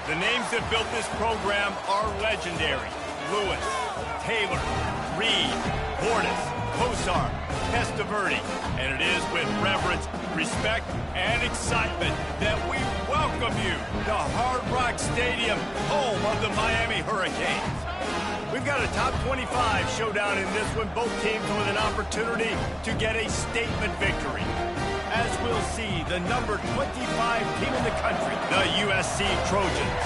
The names that built this program are legendary. Lewis, Taylor, Reed, Portis, Kosar, Testaverde. And it is with reverence, respect, and excitement that we welcome you to Hard Rock Stadium, home of the Miami Hurricanes. We've got a top 25 showdown in this one, both teams with an opportunity to get a statement victory. As we'll see, the number 25 team in the country, the USC Trojans,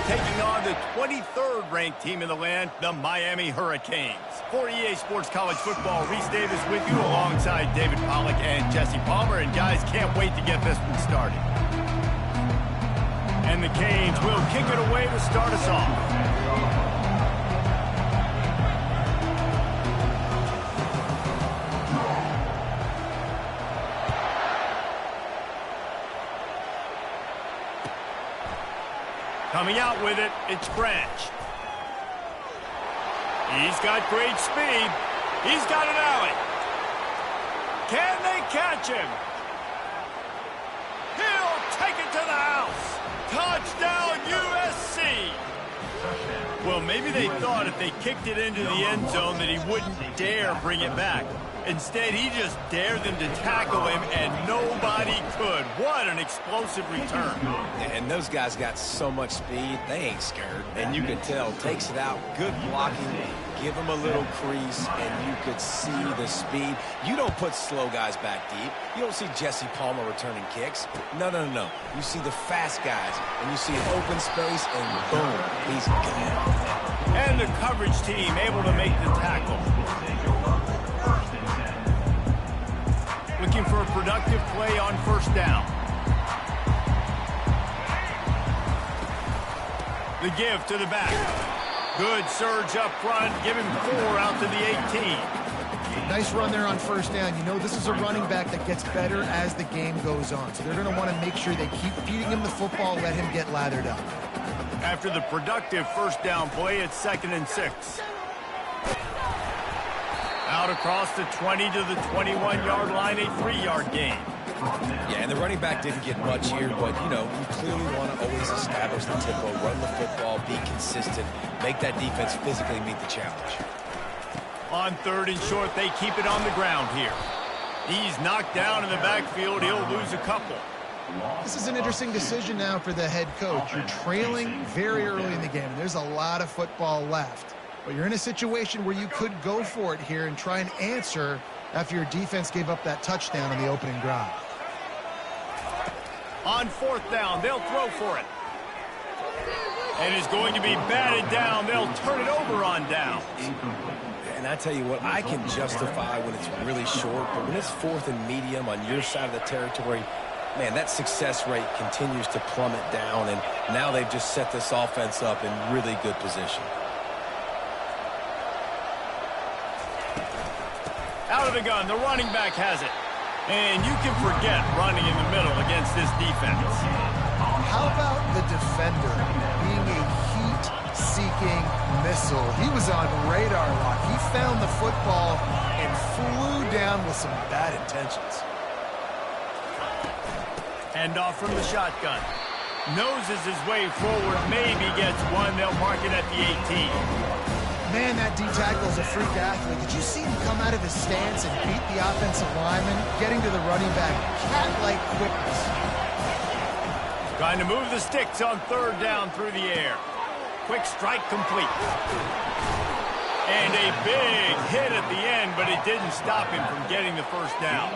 taking on the 23rd ranked team in the land, the Miami Hurricanes. For EA Sports College Football, Reese Davis with you alongside David Pollack and Jesse Palmer. And guys, can't wait to get this one started. And the Canes will kick it away to start us off. Coming out with it, it's Branch. He's got great speed. He's got an alley. Can they catch him? He'll take it to the house. Touchdown, USC. Well, maybe they thought if they kicked it into the end zone that he wouldn't dare bring it back. Instead, he just dared them to tackle him, and nobody could. What an explosive return. And those guys got so much speed, they ain't scared. And you can tell, takes it out, good blocking, give him a little crease, and you could see the speed. You don't put slow guys back deep. You don't see Jesse Palmer returning kicks. No. You see the fast guys, and you see an open space, and boom, he's gone. And the coverage team able to make the tackle. Looking for a productive play on first down. The give to the back. Good surge up front. Give him 4 out to the 18. Nice run there on first down. You know, this is a running back that gets better as the game goes on. So they're going to want to make sure they keep feeding him the football, let him get lathered up. After the productive first down play, it's 2nd and 6. Out across the 20 to the 21-yard line, a 3-yard gain. Yeah, and the running back didn't get much here, but, you know, you clearly want to always establish the tempo, run the football, be consistent, make that defense physically meet the challenge. On 3rd and short, they keep it on the ground here. He's knocked down in the backfield. He'll lose a couple. This is an interesting decision now for the head coach. You're trailing very early in the game. There's a lot of football left. But you're in a situation where you could go for it here and try and answer after your defense gave up that touchdown on the opening drive. On 4th down, they'll throw for it. And it's going to be batted down. They'll turn it over on downs. And I tell you what, I can justify when it's really short, but when it's 4th and medium on your side of the territory, man, that success rate continues to plummet down, and now they've just set this offense up in really good position. Out of the gun, the running back has it. And you can forget running in the middle against this defense. How about the defender being a heat-seeking missile? He was on radar lock. He found the football and flew down with some bad intentions. Handoff from the shotgun. Noses his way forward, maybe gets one. They'll mark it at the 18. Man, that D-tackle's a freak athlete. Did you see him come out of his stance and beat the offensive lineman, getting to the running back? Cat-like quickness. Trying to move the sticks on 3rd down through the air. Quick strike complete. And a big hit at the end, but it didn't stop him from getting the first down.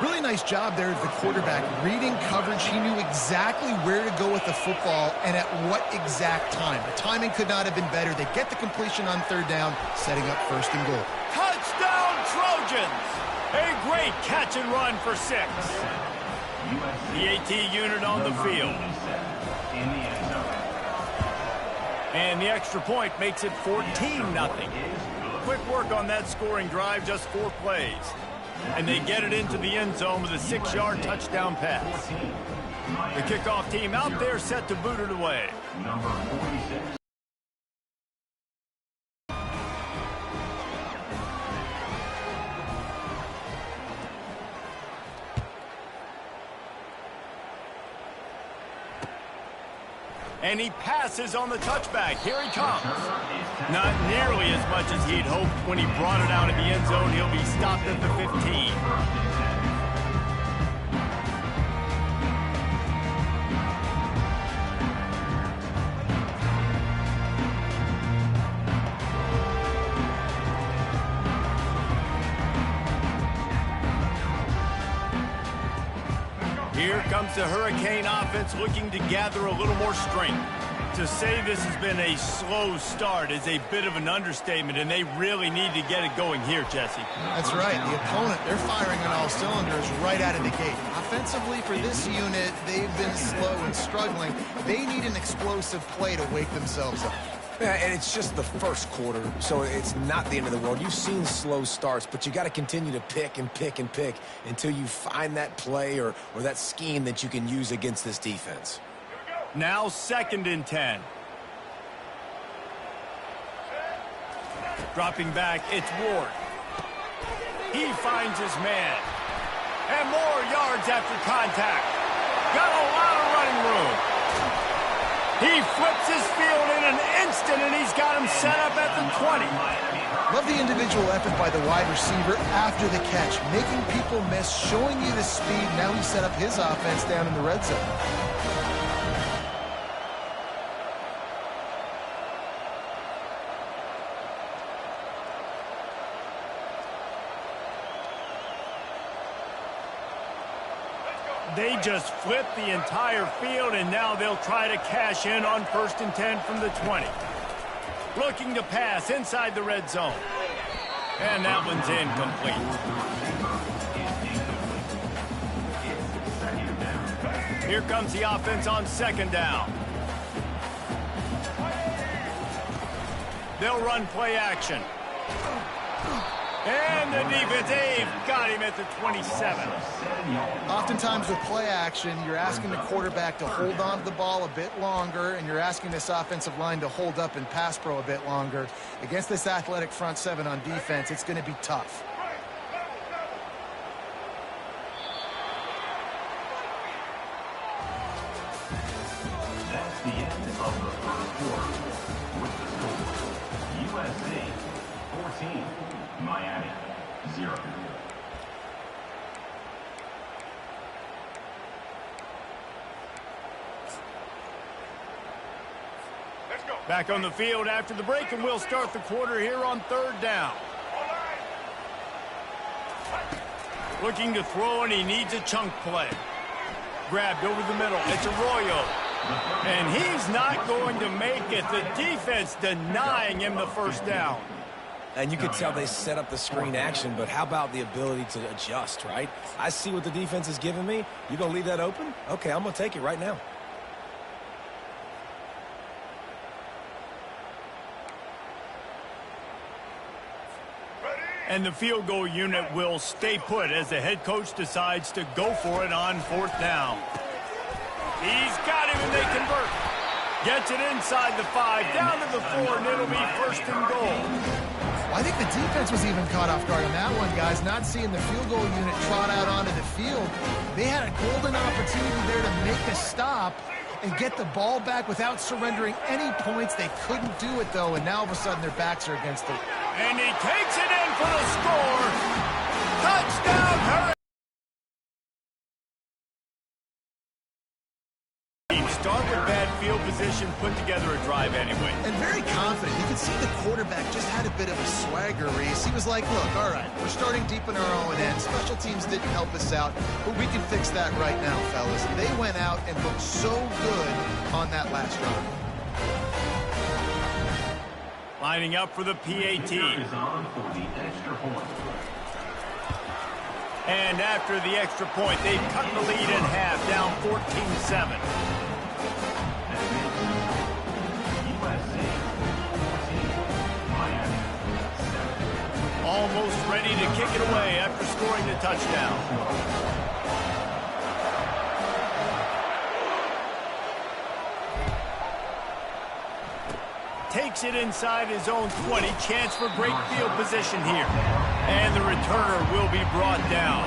Really nice job there of the quarterback. Reading coverage, he knew exactly where to go with the football and at what exact time. The timing could not have been better. They get the completion on 3rd down, setting up 1st and goal. Touchdown, Trojans! A great catch and run for 6. The AT unit on the field. And the extra point makes it 14-0. Quick work on that scoring drive, just 4 plays. And they get it into the end zone with a 6-yard touchdown pass. The kickoff team out there set to boot it away. Number 46. And he passes on the touchback. Here he comes. Not nearly as much as he'd hoped when he brought it out of the end zone. He'll be stopped at the 15. Here comes the Hurricane offense looking to gather a little more strength. To say this has been a slow start is a bit of an understatement, and they really need to get it going here, Jesse. That's right. The opponent, they're firing on all cylinders right out of the gate. Offensively, for this unit, they've been slow and struggling. They need an explosive play to wake themselves up. Yeah, and it's just the first quarter, so it's not the end of the world. You've seen slow starts, but you got to continue to pick and pick and pick until you find that play or that scheme that you can use against this defense. Now 2nd and 10. Dropping back, it's Ward. He finds his man. And more yards after contact. Got a lot of running room. He flips his field in an instant, and he's got him set up at the 20. Love the individual effort by the wide receiver after the catch, making people miss, showing you the speed. Now he set up his offense down in the red zone. They just flipped the entire field, and now they'll try to cash in on 1st and 10 from the 20. Looking to pass inside the red zone. And that one's incomplete. Here comes the offense on 2nd down. They'll run play action. And the defense, they've got him at the 27. Oftentimes with play action, you're asking the quarterback to hold on to the ball a bit longer, and you're asking this offensive line to hold up and pass pro a bit longer. Against this athletic front seven on defense, it's going to be tough. That's the end of the first quarter. With the score, USC 14, Miami 0. Back on the field after the break, and we'll start the quarter here on 3rd down. Looking to throw, and he needs a chunk play. Grabbed over the middle. It's Arroyo. And he's not going to make it. The defense denying him the 1st down. And you could tell they set up the screen action, but how about the ability to adjust, right? I see what the defense is giving me. You going to leave that open? Okay, I'm going to take it right now. And the field goal unit will stay put as the head coach decides to go for it on 4th down. He's got him, and they convert. Gets it inside the 5, down to the 4, and it'll be 1st and goal. I think the defense was even caught off guard on that one, guys. Not seeing the field goal unit trot out onto the field. They had a golden opportunity there to make a stop and get the ball back without surrendering any points. They couldn't do it, though, and now all of a sudden their backs are against it. And he takes it in for the score. Touchdown, Hurricane. Start with bad field position, put together a drive anyway. And very confident. You can see the quarterback just had a bit of a swagger, Reese. He was like, look, all right, we're starting deep in our own end. Special teams didn't help us out, but we can fix that right now, fellas. And they went out and looked so good on that last drive. Lining up for the PAT. Is on for the extra point. And after the extra point, they've cut the lead in half, down 14-7. Almost ready to kick it away after scoring the touchdown. Takes it inside his own 20. Chance for great field position here. And the returner will be brought down.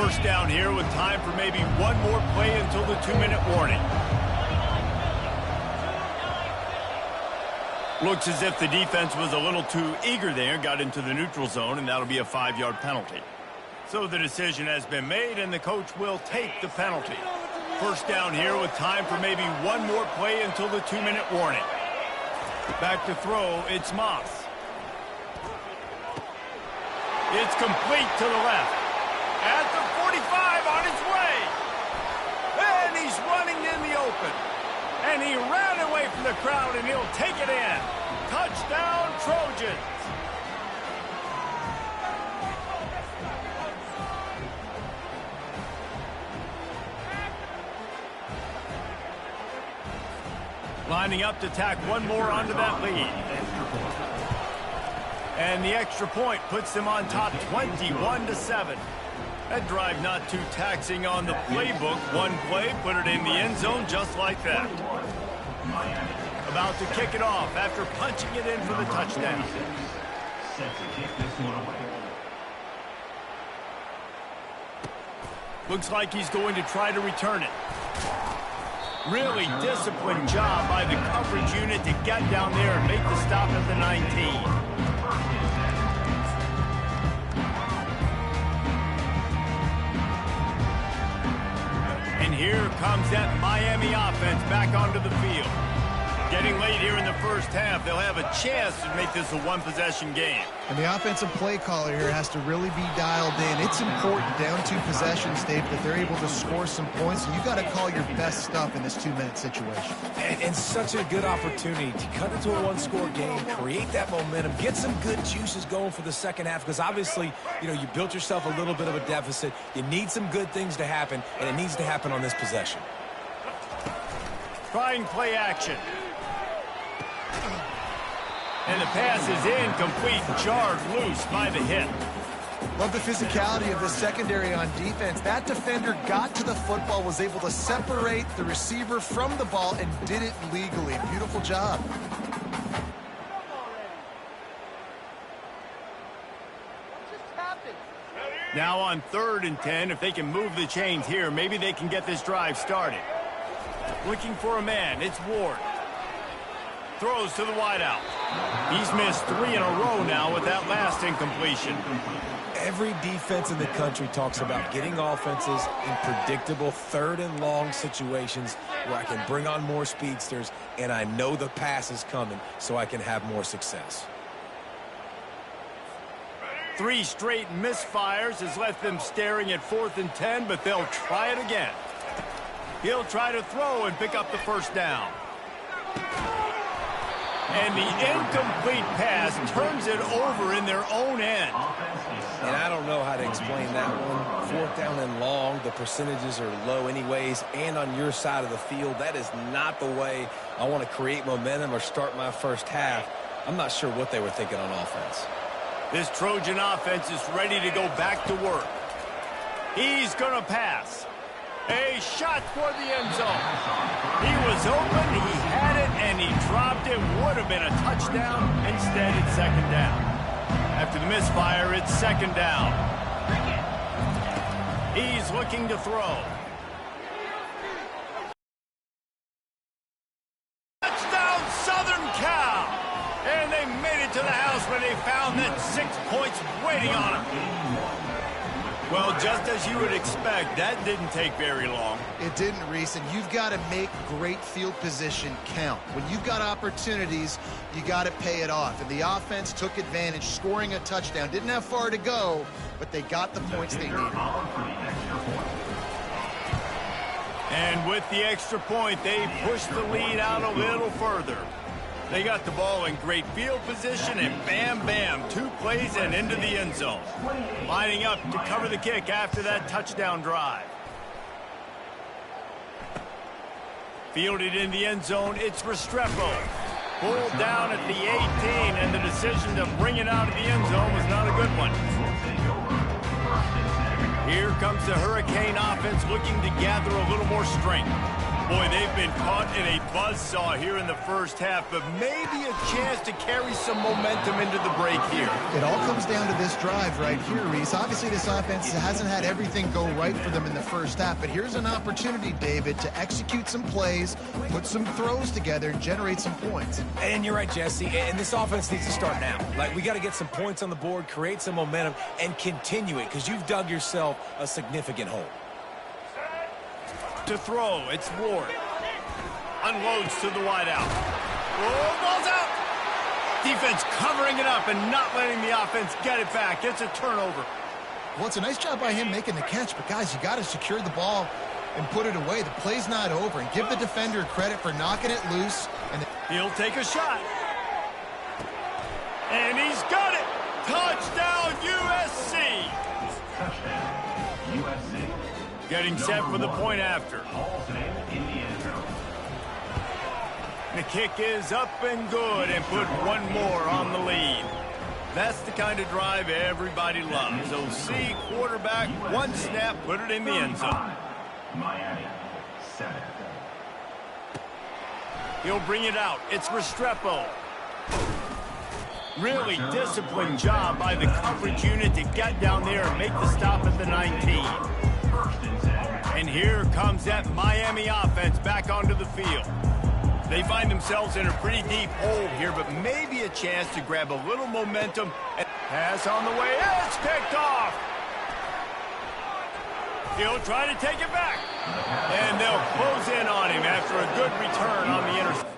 First down here with time for maybe one more play until the 2-minute warning. Looks as if the defense was a little too eager there, got into the neutral zone, and that'll be a 5-yard penalty. So the decision has been made, and the coach will take the penalty. First down here with time for maybe one more play until the 2-minute warning. Back to throw, it's Moss. It's complete to the left. At the 45, on his way. And he's running in the open. And he ran away from the crowd, and he'll take it in. Touchdown, Trojans. Lining up to tack one more onto that lead. And the extra point puts them on top 21-7. That drive not too taxing on the playbook. One play, put it in the end zone just like that. About to kick it off after punching it in for the touchdown. Set to kick this one away. Looks like he's going to try to return it. Really disciplined job by the coverage unit to get down there and make the stop at the 19. And here comes that Miami offense back onto the field. Getting late here in the first half, they'll have a chance to make this a one-possession game. And the offensive play caller here has to really be dialed in. It's important down 2 possessions, Dave, that they're able to score some points. And you got to call your best stuff in this 2-minute situation. And such a good opportunity to cut into a one-score game, create that momentum, get some good juices going for the second half. Because obviously, you built yourself a little bit of a deficit. You need some good things to happen, and it needs to happen on this possession. Trying play action. And the pass is incomplete, jarred loose by the hit. Love the physicality of the secondary on defense. That defender got to the football, was able to separate the receiver from the ball, and did it legally. Beautiful job. Now on 3rd and 10, if they can move the chains here, maybe they can get this drive started. Looking for a man, it's Ward. Throws to the wideout. He's missed 3 in a row now with that last incompletion. Every defense in the country talks about getting offenses in predictable 3rd and long situations where I can bring on more speedsters and I know the pass is coming so I can have more success. 3 straight misfires has left them staring at 4th and 10, but they'll try it again. He'll try to throw and pick up the first down. And the incomplete pass turns it over in their own end. And I don't know how to explain that one. 4th down and long, the percentages are low anyways, and on your side of the field, that is not the way I want to create momentum or start my first half. I'm not sure what they were thinking on offense. This Trojan offense is ready to go back to work. He's going to pass. A shot for the end zone. He was open, he had it, and he dropped it. Would have been a touchdown. Instead, it's 2nd down. After the misfire, it's 2nd down. He's looking to throw. Touchdown, Southern Cal! And they made it to the house where they found that 6 points waiting on them. Well, just as you would expect, that didn't take very long. It didn't, Reese, and you've got to make great field position count. When you've got opportunities, you got to pay it off. And the offense took advantage, scoring a touchdown. Didn't have far to go, but they got the points they needed. And with the extra point, they pushed the lead out a little further. They got the ball in great field position, and bam, bam, 2 plays and into the end zone. Lining up to cover the kick after that touchdown drive. Fielded in the end zone, it's Restrepo. Pulled down at the 18, and the decision to bring it out of the end zone was not a good one. Here comes the Hurricane offense looking to gather a little more strength. Boy, they've been caught in a buzzsaw here in the first half, but maybe a chance to carry some momentum into the break here. It all comes down to this drive right here, Reese. Obviously, this offense hasn't had everything go right for them in the first half, but here's an opportunity, David, to execute some plays, put some throws together, and generate some points. And you're right, Jesse, and this offense needs to start now. Like, we got to get some points on the board, create some momentum, and continue it, because you've dug yourself a significant hole. To throw, it's Ward. Unloads to the wideout. Oh, ball's out! Defense covering it up and not letting the offense get it back. It's a turnover. Well, it's a nice job by him making the catch, but guys, you got to secure the ball and put it away. The play's not over, and give the defender credit for knocking it loose. And he'll take a shot. And he's got it! Touchdown, USC! Touchdown, USC. Getting set for the point after. The kick is up and good, and put one more on the lead. That's the kind of drive everybody loves. So see, quarterback, one snap, put it in the end zone. Miami, 7. He'll bring it out. It's Restrepo. Really disciplined job by the coverage unit to get down there and make the stop at the 19. And here comes that Miami offense back onto the field. They find themselves in a pretty deep hole here, but maybe a chance to grab a little momentum. And pass on the way. It's picked off. He'll try to take it back. And they'll close in on him after a good return on the interception.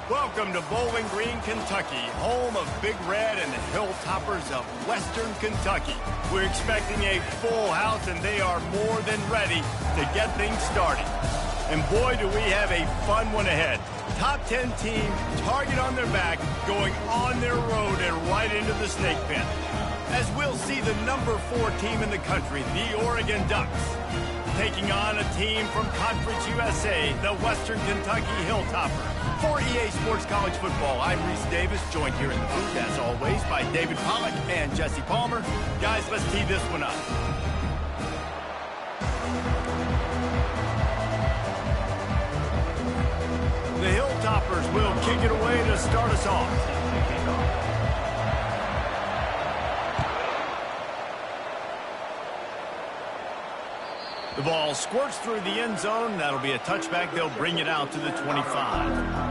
Welcome to Bowling Green, Kentucky, home of Big Red and the Hilltoppers of Western Kentucky. We're expecting a full house, and they are more than ready to get things started. And boy, do we have a fun one ahead. Top 10 team, target on their back, going on their road and right into the snake pit. As we'll see the number 4 team in the country, the Oregon Ducks, taking on a team from Conference USA, the Western Kentucky Hilltoppers. For EA Sports College Football, I'm Reese Davis, joined here in the booth, as always, by David Pollack and Jesse Palmer. Guys, let's tee this one up. The Hilltoppers will kick it away to start us off. The ball squirts through the end zone. That'll be a touchback. They'll bring it out to the 25.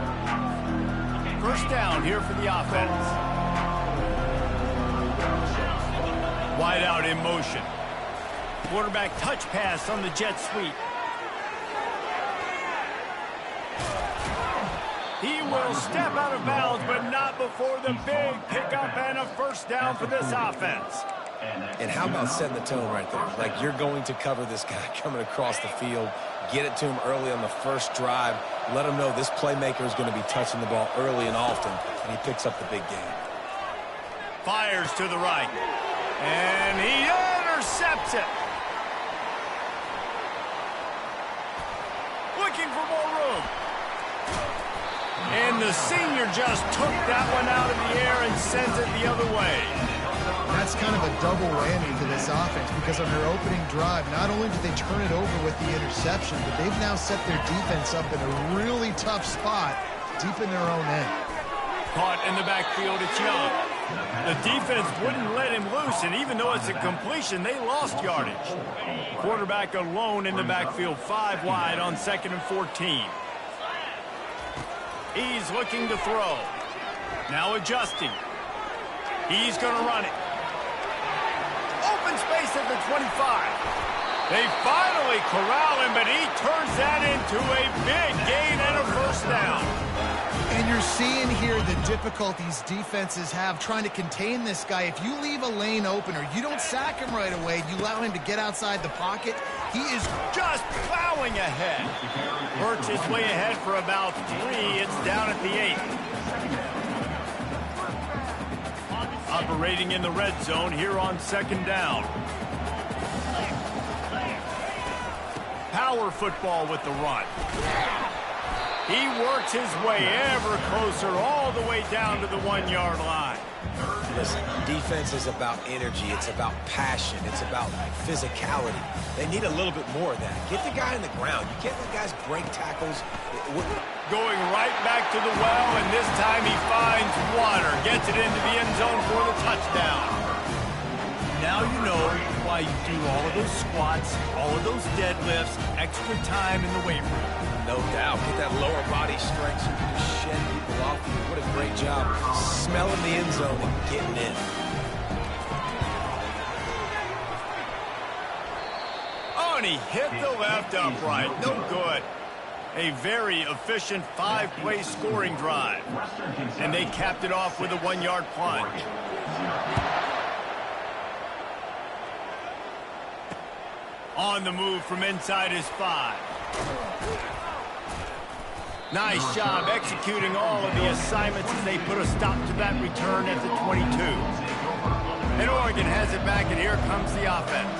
First down here for the offense. Wide out in motion. Quarterback touch pass on the jet sweep. He will step out of bounds, but not before the big pickup and a first down for this offense. And how about setting the tone right there? Like, you're going to cover this guy coming across the field, get it to him early on the first drive, let him know this playmaker is going to be touching the ball early and often, and he picks up the big game. Fires to the right, and he intercepts it. Looking for more room. And the senior just took that one out of the air and sends it the other way. that's kind of a double whammy to this offense because on their opening drive, not only did they turn it over with the interception, but they've now set their defense up in a really tough spot deep in their own end. Caught in the backfield, it's Young. The defense wouldn't let him loose, and even though it's a completion, they lost yardage. Quarterback alone in the backfield, 5 wide on 2nd and 14. He's looking to throw. Now adjusting. He's going to run it. Open space at the 25. They finally corral him, but he turns that into a big gain and a first down. And you're seeing here the difficulties defenses have trying to contain this guy. If you leave a lane open or you don't sack him right away, you allow him to get outside the pocket, he is just plowing ahead. Burks is way ahead for about 3. It's down at the 8. Operating in the red zone here on 2nd down. Power football with the run. He works his way ever closer all the way down to the 1-yard line. Listen, defense is about energy. It's about passion. It's about physicality. They need a little bit more of that. Get the guy on the ground. You can't let guys break tackles. Going right back to the well, and this time he finds water. Gets it into the end zone for the touchdown. Now you know why you do all of those squats, all of those deadlifts, extra time in the weight room. No doubt. Get that lower body strength so you can just shed people off you. What a great job smelling the end zone and getting in. Oh, and he hit the left upright. No good. A very efficient 5-play scoring drive. And they capped it off with a 1-yard plunge. On the move from inside his 5. Nice job executing all of the assignments as they put a stop to that return at the 22. And Oregon has it back, and here comes the offense.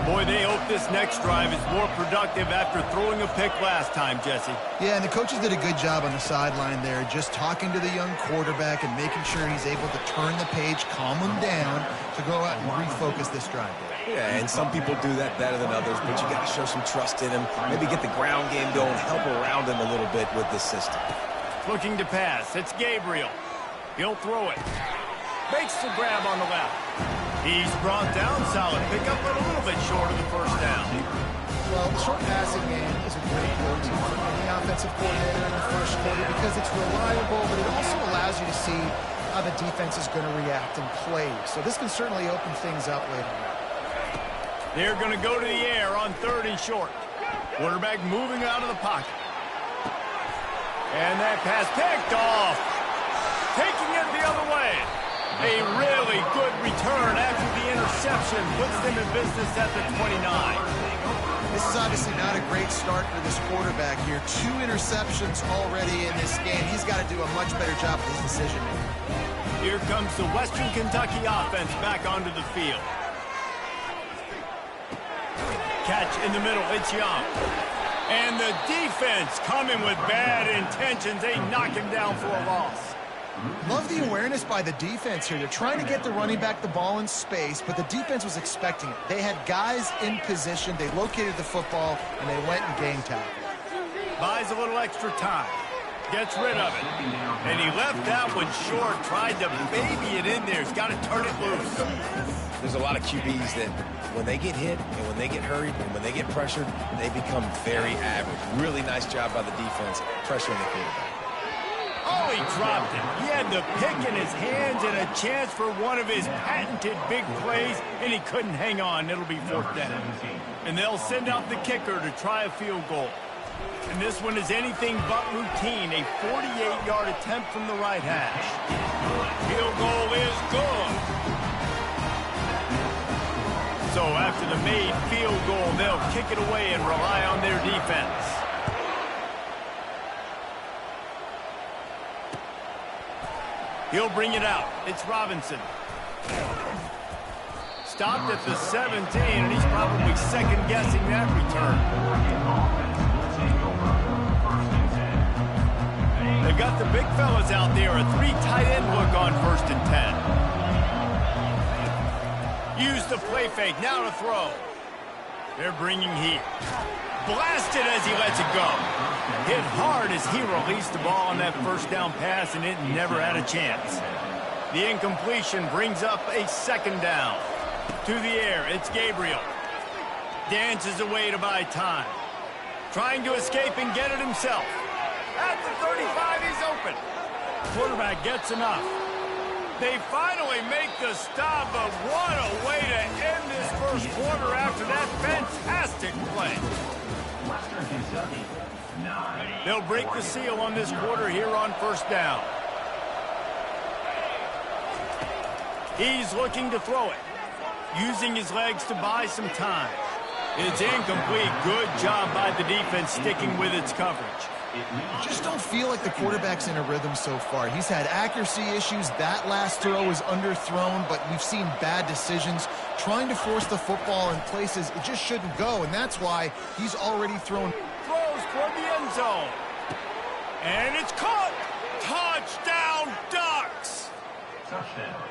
Boy, they hope this next drive is more productive after throwing a pick last time, Jesse. Yeah, and the coaches did a good job on the sideline there, just talking to the young quarterback and making sure he's able to turn the page, calm him down to go out and refocus this drive. Yeah, and some people do that better than others, but you got to show some trust in him. Maybe get the ground game going, help around him a little bit with this system. Looking to pass. It's Gabriel. He'll throw it. Makes the grab on the left. He's brought down. Solid pickup, but a little bit short of the first down. Well, the short passing game is a great go-to for any offensive coordinator in the first quarter because it's reliable, but it also allows you to see how the defense is going to react and play. So this can certainly open things up later on. They're going to go to the air on 3rd and short. Quarterback moving out of the pocket. And that pass picked off. Taking it the other way. A really good return after the interception puts them in business at the 29. This is obviously not a great start for this quarterback here. 2 interceptions already in this game. He's got to do a much better job with his decision-making. Here comes the Western Kentucky offense back onto the field. Catch in the middle, it's Young. And the defense coming with bad intentions. They knock him down for a loss. Love the awareness by the defense here. They're trying to get the running back the ball in space, but the defense was expecting it. They had guys in position. They located the football, and they went and game tackle. Buys a little extra time. Gets rid of it. And he left that one short. Tried to baby it in there. He's got to turn it loose. There's a lot of QBs that when they get hit and when they get hurried and when they get pressured, they become very average. Really nice job by the defense pressuring the quarterback. Oh, he dropped it. He had the pick in his hands and a chance for one of his patented big plays, and he couldn't hang on. It'll be 4th down. And they'll send out the kicker to try a field goal. And this one is anything but routine. A 48-yard attempt from the right hash. Field goal is good. So after the made field goal, they'll kick it away and rely on their defense. He'll bring it out. It's Robinson. Stopped at the 17, and he's probably second-guessing that return. They've got the big fellas out there. A 3 tight end look on 1st and 10. Use the play fake, now to throw. They're bringing heat. Blasted as he lets it go. Hit hard as he released the ball on that first down pass, and it never had a chance. The incompletion brings up a second down. To the air, it's Gabriel. Dances away to buy time. Trying to escape and get it himself. At the 35, he's open. Quarterback gets enough. They finally make the stop, but what a way to end this first quarter after that fantastic play. Western Kentucky, 9. They'll break the seal on this quarter here on first down. He's looking to throw it, using his legs to buy some time. It's incomplete. Good job by the defense sticking with its coverage. Just don't feel like the quarterback's in a rhythm so far. He's had accuracy issues. That last throw was underthrown, but we've seen bad decisions trying to force the football in places it just shouldn't go, and that's why he's already thrown. Throws toward the end zone. And it's caught. Touchdown, Ducks. Touchdown.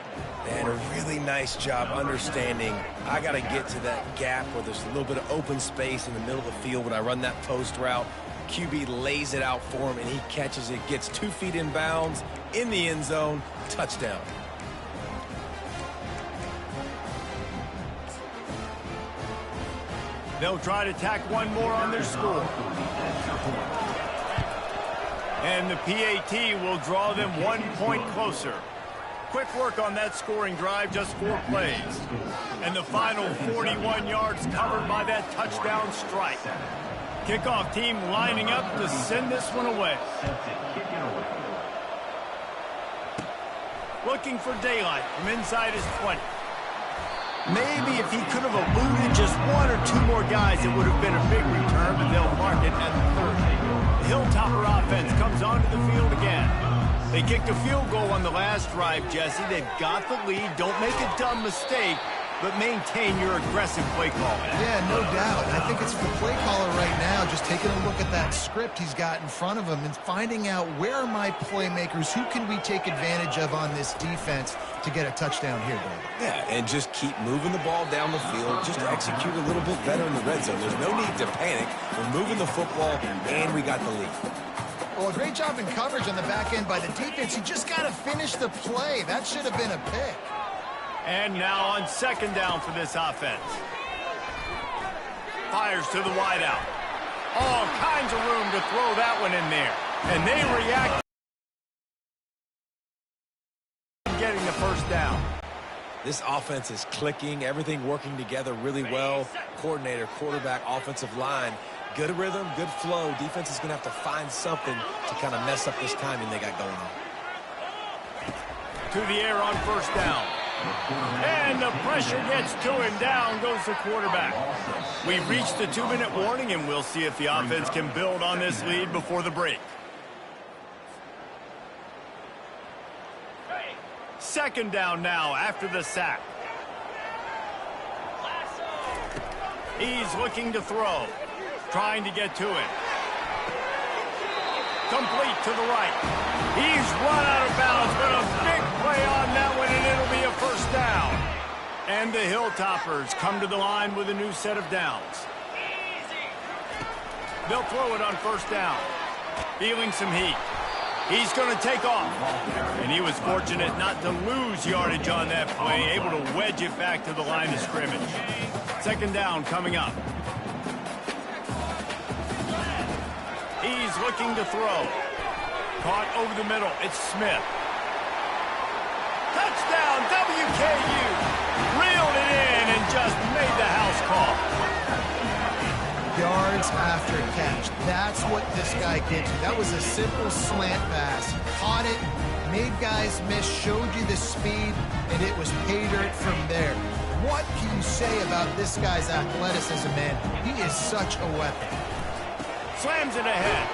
And a really nice job understanding I got to get to that gap where there's a little bit of open space in the middle of the field when I run that post route. QB lays it out for him, and he catches it, gets 2 feet in bounds, in the end zone, touchdown. They'll try to tack one more on their score. And the PAT will draw them 1 point closer. Quick work on that scoring drive, just 4 plays. And the final 41 yards covered by that touchdown strike. Kickoff team lining up to send this one away. Looking for daylight from inside his 20. Maybe if he could have eluded just 1 or 2 more guys, it would have been a big return, but they'll mark it at the 30. The Hilltopper offense comes onto the field again. They kicked a field goal on the last drive, Jesse. They've got the lead. Don't make a dumb mistake, but maintain your aggressive play calling. Yeah, no doubt. I think it's the play caller right now just taking a look at that script he's got in front of him and finding out where are my playmakers, who can we take advantage of on this defense to get a touchdown here, David. Yeah, and just keep moving the ball down the field, just to execute a little bit better in the red zone. There's no need to panic. We're moving the football, and we got the lead. Well, a great job in coverage on the back end by the defense. You just got to finish the play. That should have been a pick. And now on second down for this offense. Fires to the wideout. All kinds of room to throw that one in there. And they react getting the first down. This offense is clicking, everything working together really well. Coordinator, quarterback, offensive line. Good rhythm, good flow. Defense is going to have to find something to kind of mess up this timing they got going on. To the air on first down. And the pressure gets to him. Down goes the quarterback. We've reached the 2-minute warning, and we'll see if the offense can build on this lead before the break. Second down now after the sack. He's looking to throw. Trying to get to it. Complete to the right. He's run out of bounds, but a big play on that one, and it'll be a first down. And the Hilltoppers come to the line with a new set of downs. They'll throw it on first down. Feeling some heat. He's going to take off. And he was fortunate not to lose yardage on that play, able to wedge it back to the line of scrimmage. Second down coming up. He's looking to throw. Caught over the middle. It's Smith. Touchdown, WKU. Reeled it in and just made the house call. Yards after catch. That's what this guy gets you. That was a simple slant pass. He caught it, made guys miss, showed you the speed, and it was pay dirt from there. What can you say about this guy's athleticism, man? He is such a weapon. Slams it ahead.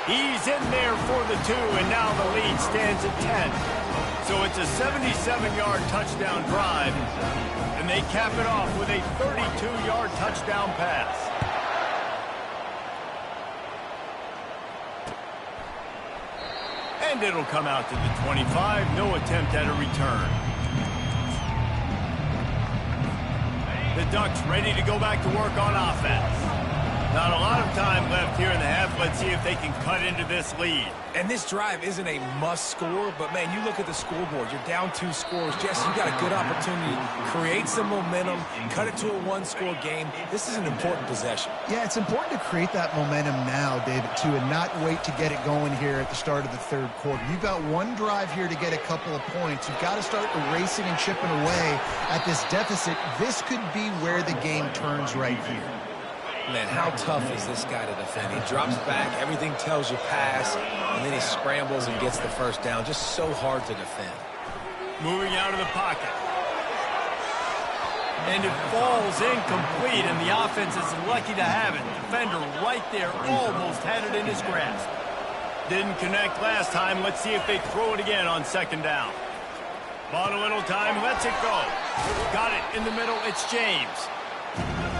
He's in there for the 2, and now the lead stands at 10. So it's a 77-yard touchdown drive, and they cap it off with a 32-yard touchdown pass. And it'll come out to the 25. No attempt at a return. The Ducks ready to go back to work on offense. Not a lot of time left here in the half. Let's see if they can cut into this lead. And this drive isn't a must score, but, man, you look at the scoreboard. You're down 2 scores. Jesse, you got a good opportunity. Create some momentum. Cut it to a 1-score game. This is an important possession. Yeah, it's important to create that momentum now, David, too, and not wait to get it going here at the start of the third quarter. You've got one drive here to get a couple of points. You've got to start erasing and chipping away at this deficit. This could be where the game turns right here. Man, how tough is this guy to defend? He drops back, everything tells you pass, and then he scrambles and gets the first down. Just so hard to defend. Moving out of the pocket. And it falls incomplete, and the offense is lucky to have it. Defender right there almost had it in his grasp. Didn't connect last time. Let's see if they throw it again on second down. Bought a little time, lets it go. Got it in the middle, it's James.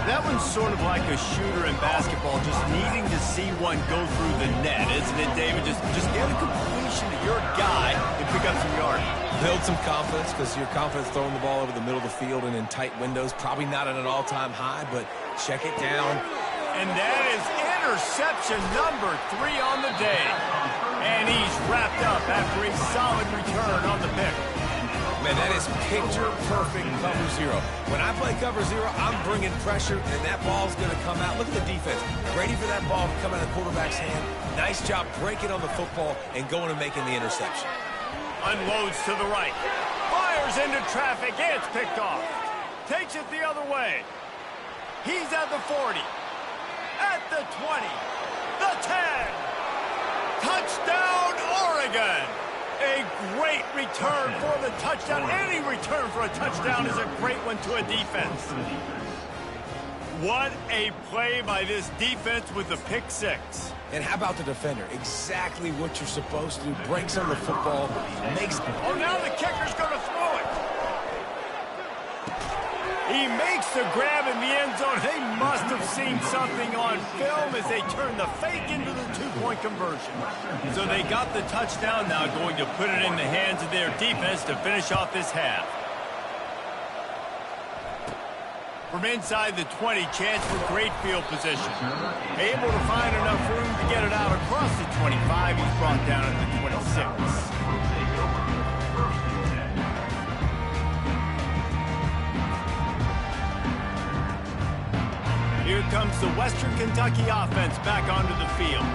That one's sort of like a shooter in basketball, just needing to see one go through the net, isn't it, David? Just get a completion to your guy and pick up some yardage. Build some confidence, because your confidence throwing the ball over the middle of the field and in tight windows, probably not at an all-time high, but check it down. And that is interception number 3 on the day. And he's wrapped up after a solid return on the pick. Man, that is picture-perfect cover 0. When I play cover 0, I'm bringing pressure, and that ball's going to come out. Look at the defense. Ready for that ball to come out of the quarterback's hand. Nice job breaking on the football and going and making the interception. Unloads to the right. Fires into traffic. It's picked off. Takes it the other way. He's at the 40. At the 20. The 10. Touchdown, Oregon. A great return for the touchdown. Any return for a touchdown is a great one to a defense. What a play by this defense with the pick 6. And how about the defender? Exactly what you're supposed to do. Breaks on the football. Makes. Oh, now the kicker's going to throw it. He makes the grab in the end zone. They must have seen something on film as they turn the fake into the 2-point conversion. So they got the touchdown, now going to put it in the hands of their defense to finish off this half. From inside the 20, chance for great field position. Able to find enough room to get it out across the 25. He's brought down at the 26. Here comes the Western Kentucky offense back onto the field.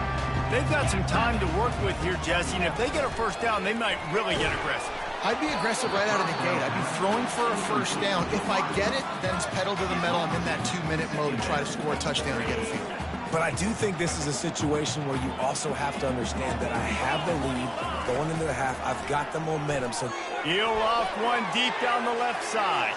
They've got some time to work with here, Jesse, and if they get a first down, they might really get aggressive. I'd be aggressive right out of the gate. I'd be throwing for a first down. If I get it, then it's pedal to the metal. I'm in that 2-minute mode and try to score a touchdown and get a field. But I do think this is a situation where you also have to understand that I have the lead going into the half. I've got the momentum. So he'll loft one deep down the left side.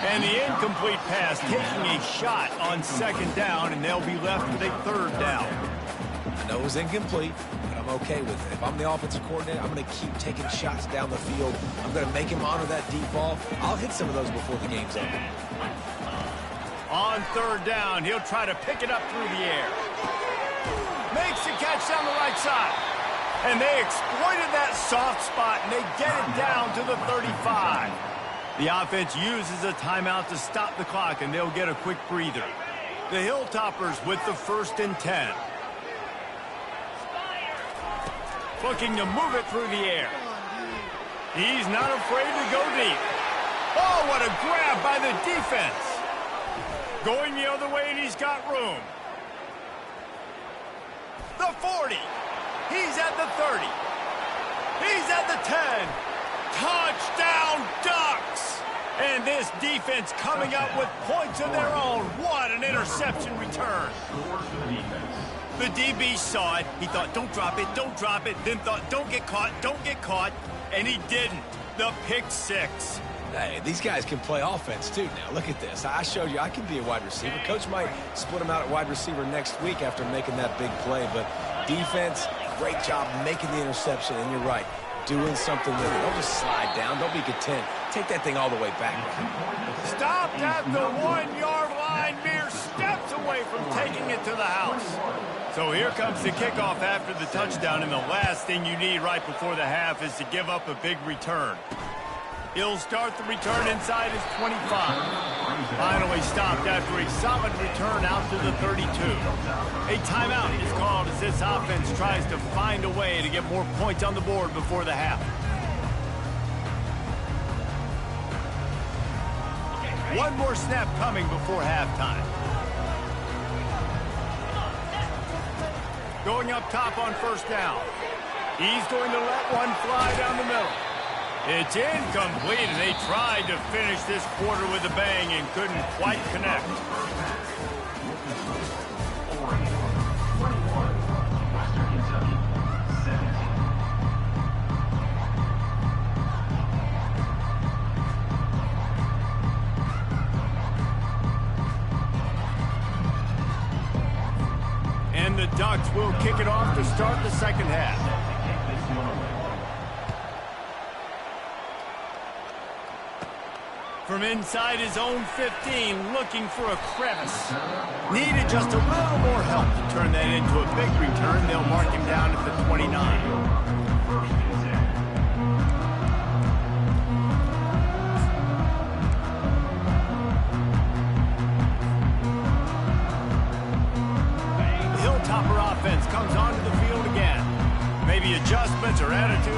And the incomplete pass taking a shot on second down, and they'll be left with a third down. I know it was incomplete, but I'm okay with it. If I'm the offensive coordinator, I'm going to keep taking shots down the field. I'm going to make him honor that deep ball. I'll hit some of those before the game's over. On third down, he'll try to pick it up through the air. Makes the catch down the right side. And they exploited that soft spot, and they get it down to the 35. The offense uses a timeout to stop the clock, and they'll get a quick breather. The Hilltoppers with the 1st and 10. Looking to move it through the air. He's not afraid to go deep. Oh, what a grab by the defense. Going the other way, and he's got room. The 40. He's at the 30. He's at the 10. Touchdown, Ducks! And this defense coming up with points of their own. What an interception return. The DB saw it. He thought, don't drop it, don't drop it. Then thought, don't get caught. And he didn't. The pick 6. Hey, these guys can play offense, too, now. Look at this. I showed you I can be a wide receiver. Coach might split him out at wide receiver next week after making that big play. But defense, great job making the interception. And you're right, doing something with it. Don't just slide down. Don't be content. Take that thing all the way back. Stopped at the 1-yard line, mere steps away from taking it to the house. So here comes the kickoff after the touchdown, and the last thing you need right before the half is to give up a big return. He'll start the return inside his 25. Finally stopped after a solid return out to the 32. A timeout is called as this offense tries to find a way to get more points on the board before the half. One more snap coming before halftime. Going up top on first down. He's going to let one fly down the middle. It's incomplete, and they tried to finish this quarter with a bang and couldn't quite connect. And the Ducks will kick it off to start the second half. From inside his own 15, looking for a crevice. Needed just a little more help to turn that into a big return. They'll mark him down at the 29. Offense comes onto the field again. Maybe adjustments or attitude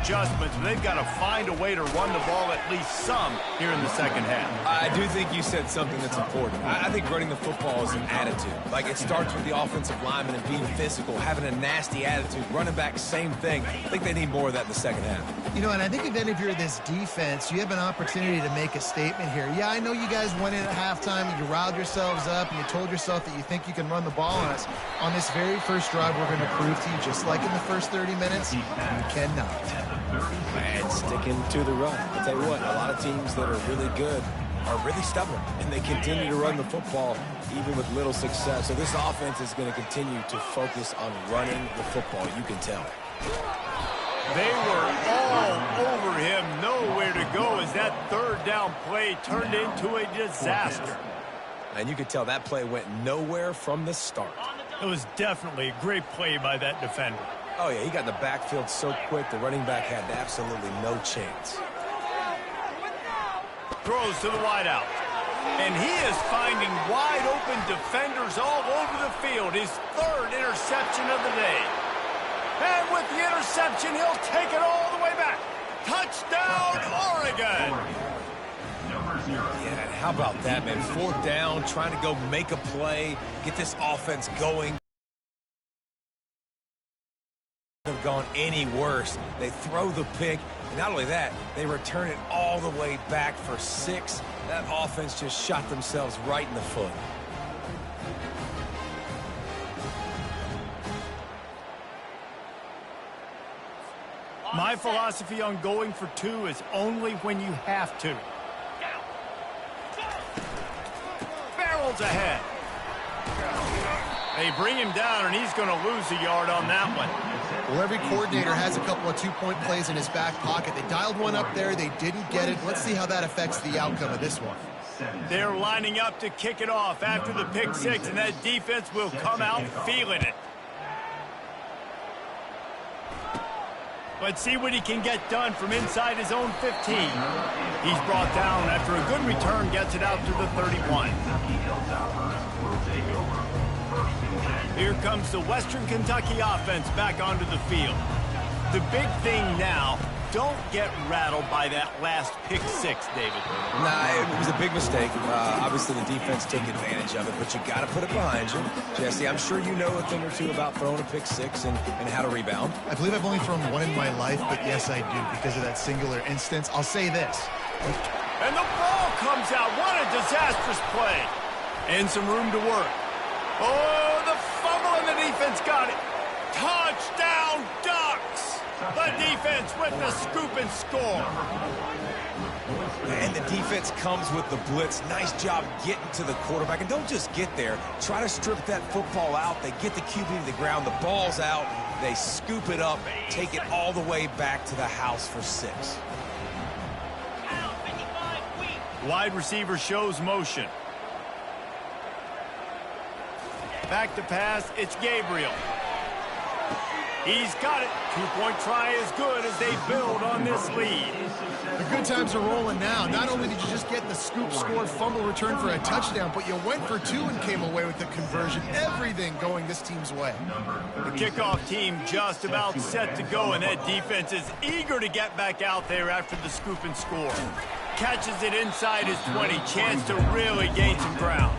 adjustments, but they've got to find a way to run the ball at least some here in the second half. I do think you said something that's important. I think running the football is an attitude. Like, it starts with the offensive lineman and being physical, having a nasty attitude. Running back, same thing. I think they need more of that in the second half. You know, and I think even if you're this defense, you have an opportunity to make a statement here. Yeah, I know you guys went in at halftime, and you riled yourselves up, and you told yourself that you think you can run the ball on us. On this very first drive, we're going to prove to you, just like in the first 30 minutes, you cannot. And sticking to the run. I'll tell you what, a lot of teams that are really good are really stubborn, and they continue to run the football even with little success. So this offense is going to continue to focus on running the football. You can tell. They were all over him, nowhere to go as that third down play turned into a disaster. And you could tell that play went nowhere from the start. It was definitely a great play by that defender. Oh, yeah, he got in the backfield so quick, the running back had absolutely no chance. Throws to the wideout. And he is finding wide-open defenders all over the field. His third interception of the day. And with the interception, he'll take it all the way back. Touchdown, Oregon! Yeah, and how about that, man? Fourth down, trying to go make a play, get this offense going. Have gone any worse. They throw the pick, and not only that, they return it all the way back for 6. That offense just shot themselves right in the foot. My philosophy on going for 2 is only when you have to. Barrels ahead. They bring him down, and he's going to lose a yard on that one. Well, every coordinator has a couple of two-point plays in his back pocket. They dialed one up there. They didn't get it. Let's see how that affects the outcome of this one. They're lining up to kick it off after the pick 6, and that defense will come out feeling it. Let's see what he can get done from inside his own 15. He's brought down after a good return, gets it out to the 31. Here comes the Western Kentucky offense back onto the field. The big thing now, don't get rattled by that last pick 6, David. Nah, it was a big mistake. Obviously, the defense took advantage of it, but you got to put it behind you. Jesse, I'm sure you know a thing or two about throwing a pick 6 and how to rebound. I believe I've only thrown one in my life, but yes, I do, because of that singular instance. I'll say this. And the ball comes out. What a disastrous play. And some room to work. Oh, the fumble, and the defense got it. Touchdown, Ducks! The defense with the scoop and score. And the defense comes with the blitz. Nice job getting to the quarterback. And don't just get there. Try to strip that football out. They get the QB to the ground. The ball's out. They scoop it up, take it all the way back to the house for 6. Wide receiver shows motion. Back to pass, it's Gabriel. He's got it. Two-point try is good as they build on this lead. The good times are rolling now. Not only did you just get the scoop score fumble return for a touchdown, but you went for two and came away with the conversion. Everything going this team's way. The kickoff team just about set to go, and that defense is eager to get back out there after the scoop and score. Catches it inside his 20, chance to really gain some ground.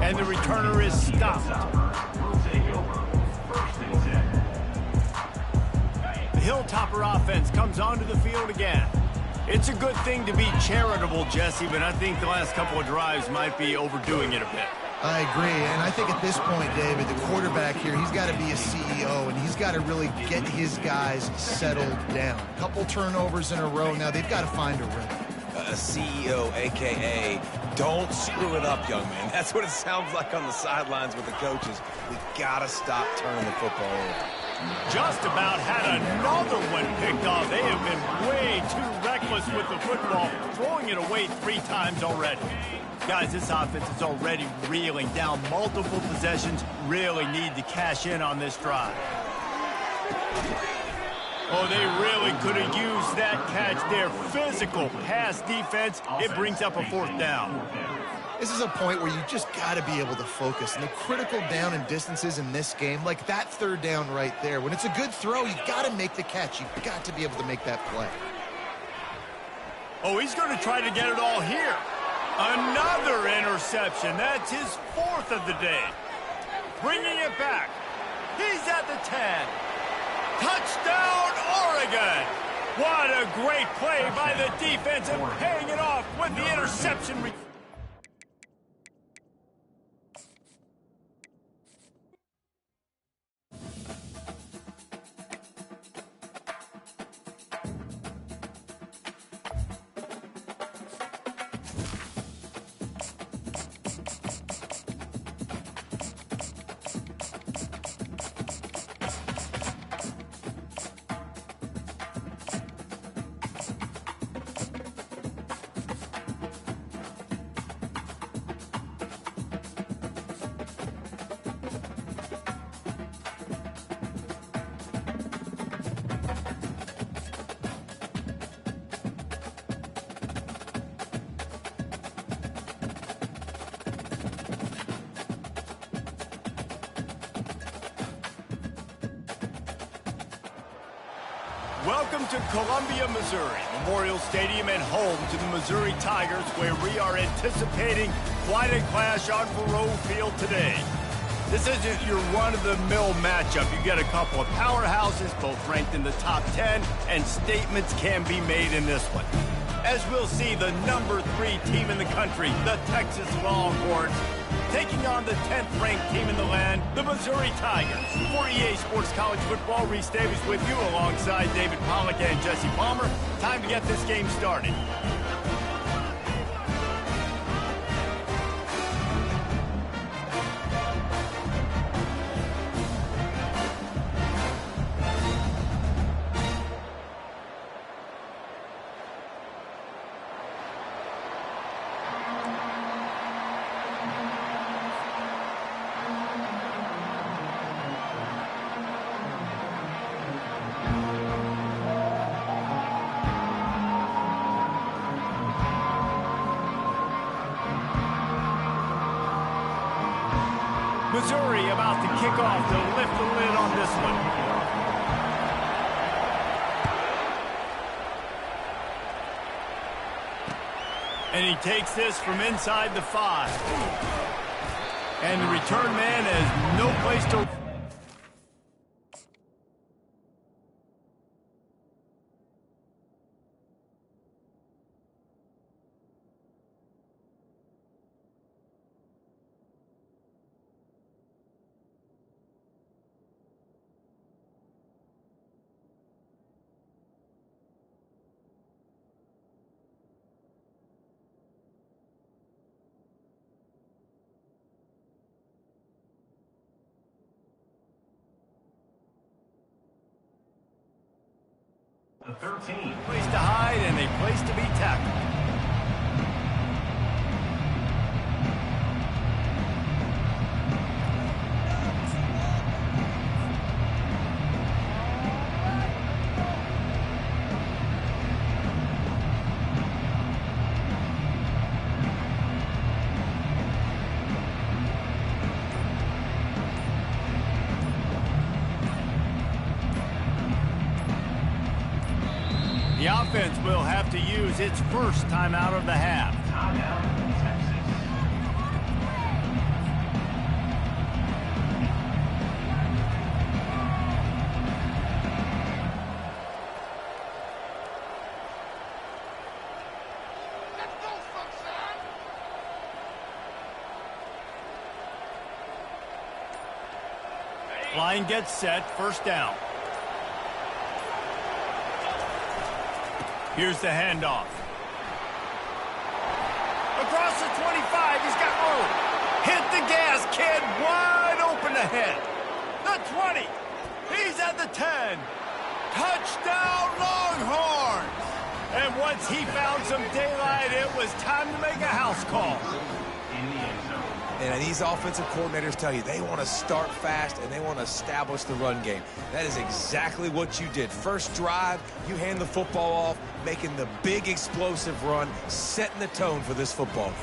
And the returner is stopped. The Hilltopper offense comes onto the field again. It's a good thing to be charitable, Jesse, but I think the last couple of drives might be overdoing it a bit. I agree, and I think at this point, David, the quarterback here, he's got to be a CEO, and he's got to really get his guys settled down. A couple turnovers in a row. Now they've got to find a rhythm. A CEO, a.k.a. don't screw it up, young man. That's what it sounds like on the sidelines with the coaches. We've got to stop turning the football over. Just about had another one picked off. They have been way too reckless with the football, throwing it away 3 times already. Guys, this offense is already reeling down multiple possessions. Really need to cash in on this drive. Oh, they really could have used that catch there. Physical pass defense. It brings up a 4th down. This is a point where you just got to be able to focus. And the critical down and distances in this game, like that 3rd down right there, when it's a good throw, you got to make the catch. You've got to be able to make that play. Oh, he's going to try to get it all here. Another interception. That's his 4th of the day. Bringing it back. He's at the 10. Touchdown, Oregon. What a great play by the defense and paying it off with the interception. Welcome to Columbia, Missouri, Memorial Stadium and home to the Missouri Tigers, where we are anticipating quite a clash on Faurot Field today. This isn't your run-of-the-mill matchup. You get a couple of powerhouses, both ranked in the top 10, and statements can be made in this one. As we'll see, the number 3 team in the country, the Texas Longhorns, taking on the 10th-ranked team in the land, the Missouri Tigers. For EA Sports College Football, Reese Davis with you alongside David Pollack and Jesse Palmer. Time to get this game started. Missouri about to kick off to lift the lid on this one. And he takes this from inside the 5. And the return man has no place to... The 13. Place to hide and a place to be tackled. offense will have to use its first timeout of the half. Timeout, Texas. Line gets set, first down. Here's the handoff. Across the 25, he's got room. Hit the gas, kid, wide open ahead. The 20, he's at the 10. Touchdown, Longhorns! And once he found some daylight, it was time to make a house call. In the end zone. And these offensive coordinators tell you they want to start fast and they want to establish the run game. That is exactly what you did. First drive, you hand the football off, making the big explosive run, setting the tone for this football game.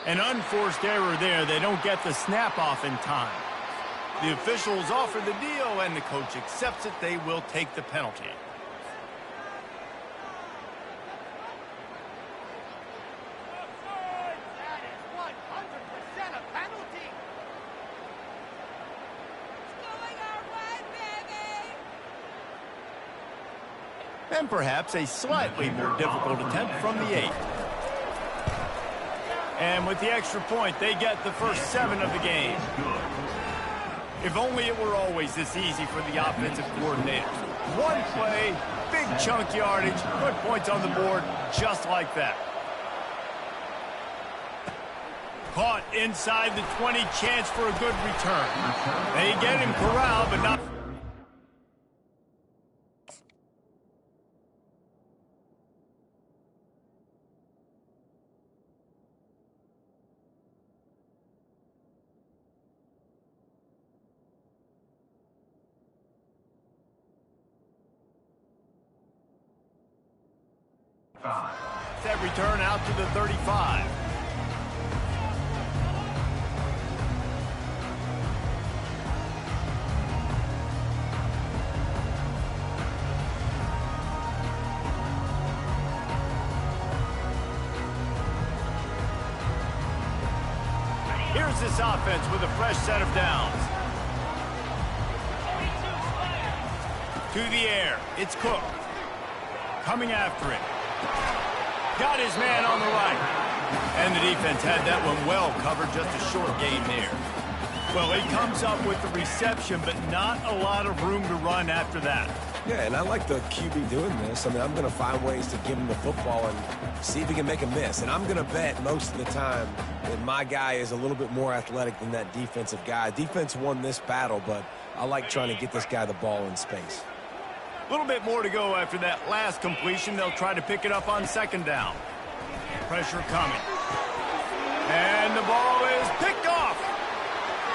An unforced error there. They don't get the snap off in time. The officials offer the deal, and the coach accepts it. They will take the penalty. That is 100% a penalty. It's going our way, baby. And perhaps a slightly more difficult attempt from the 8. And with the extra point, they get the first 7 of the game. If only it were always this easy for the offensive coordinators. One play, big chunk yardage, put points on the board just like that. Caught inside the 20, chance for a good return. They get him corralled, but not... Set return out to the 35. Here's this offense with a fresh set of downs. To the air, it's Cook. Coming after it. Got his man on the right. And the defense had that one well covered, just a short gain there. Well, he comes up with the reception, but not a lot of room to run after that. Yeah, and I like the QB doing this. I mean, I'm going to find ways to give him the football and see if he can make a miss. And I'm going to bet most of the time that my guy is a little bit more athletic than that defensive guy. Defense won this battle, but I like trying to get this guy the ball in space. A little bit more to go after that last completion. They'll try to pick it up on second down. Pressure coming. And the ball is picked off.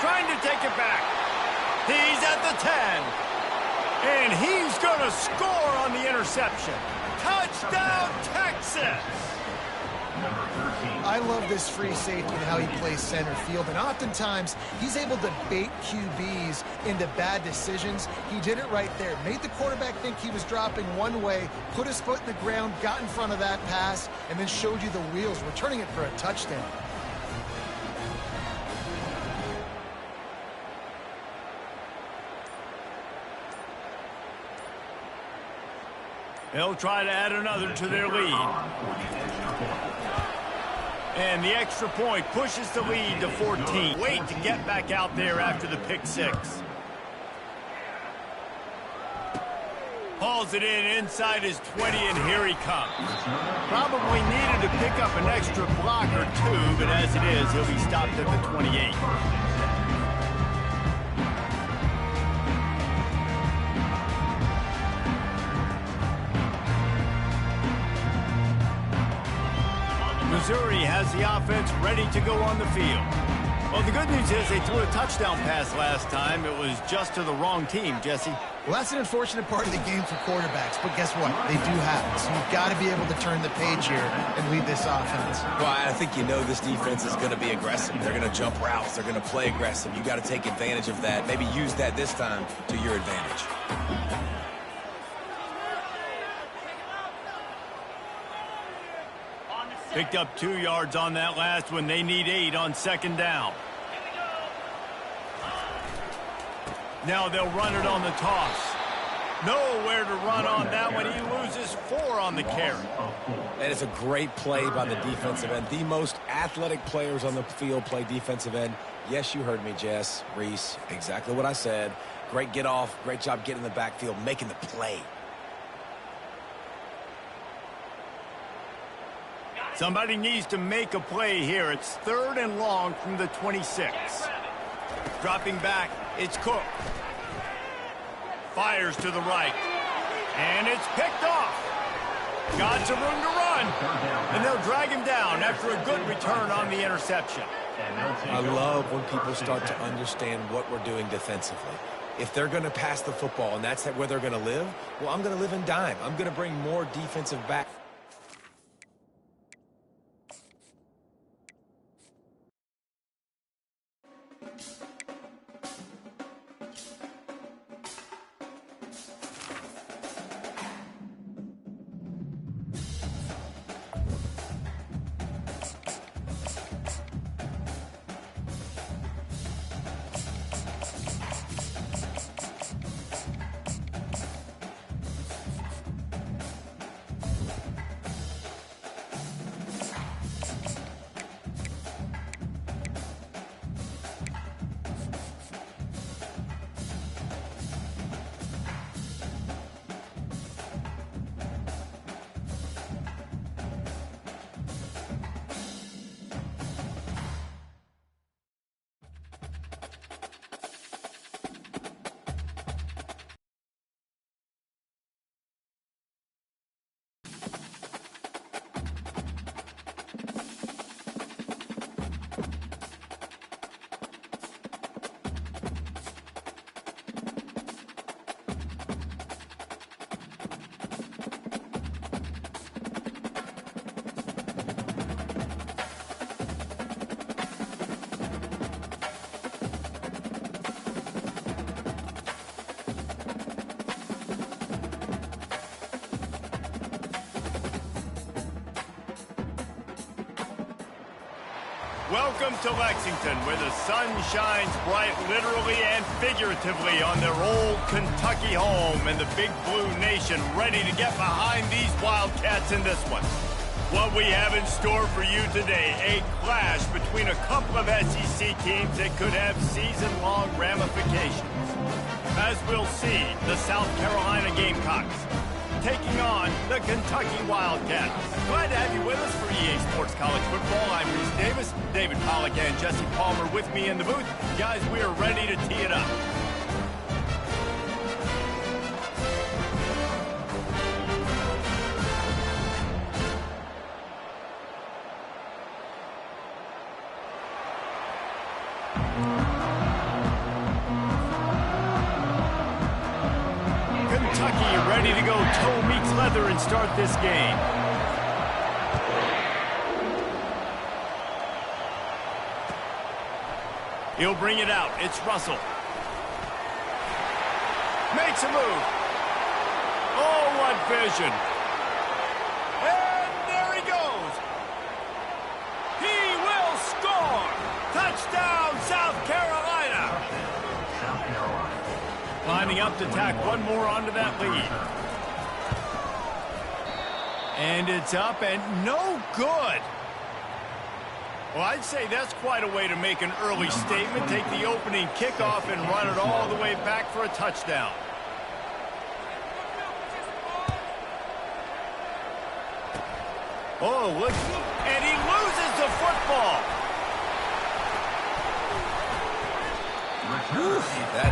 Trying to take it back. He's at the 10. And he's going to score on the interception. Touchdown, Texas! I love this free safety and how he plays center field, and oftentimes he's able to bait QBs into bad decisions. He did it right there. Made the quarterback think he was dropping one way, put his foot in the ground, got in front of that pass, and then showed you the wheels, returning it for a touchdown. They'll try to add another to their lead. And the extra point pushes the lead to 14. Wait to get back out there after the pick 6. Hauls it in inside his 20, and here he comes. Probably needed to pick up an extra block or two, but as it is, he'll be stopped at the 28. Missouri has the offense ready to go on the field. Well, the good news is they threw a touchdown pass last time. It was just to the wrong team, Jesse. Well, that's an unfortunate part of the game for quarterbacks, but guess what? They do have it. So you've got to be able to turn the page here and lead this offense. Well, I think you know this defense is going to be aggressive. They're going to jump routes. They're going to play aggressive. You got to take advantage of that. Maybe use that this time to your advantage. Picked up 2 yards on that last one. They need 8 on second down. Now they'll run it on the toss. Nowhere to run on that one. He loses 4 on the carry. That is a great play by the defensive end. The most athletic players on the field play defensive end. Yes, you heard me, Jess, Reese. Exactly what I said. Great get off. Great job getting in the backfield, making the play. Somebody needs to make a play here. It's 3rd and long from the 26. Dropping back, it's Cook. Fires to the right. And it's picked off. Got some room to run. And they'll drag him down after a good return on the interception. I love when people start to understand what we're doing defensively. If they're going to pass the football and that's where they're going to live, well, I'm going to live in dime. I'm going to bring more defensive back. Welcome to Lexington, where the sun shines bright literally and figuratively on their old Kentucky home, and the Big Blue Nation ready to get behind these Wildcats in this one. What we have in store for you today, a clash between a couple of SEC teams that could have season-long ramifications. As we'll see, the South Carolina Gamecocks taking on the Kentucky Wildcats. Glad to have you with us for EA Sports College Football. I'm Reese Davis, David Pollack and Jesse Palmer with me in the booth. Guys, we are ready to tee it up. Kentucky ready to go toe meets leather and start this game. He'll bring it out. It's Russell. Makes a move. Oh, what vision. And there he goes. He will score. Touchdown, South Carolina. Lining up to tack one more onto that lead. And it's up and no good. Well, I'd say that's quite a way to make an early statement. Take the opening kickoff and run it all the way back for a touchdown. Oh, look. And he loses the football.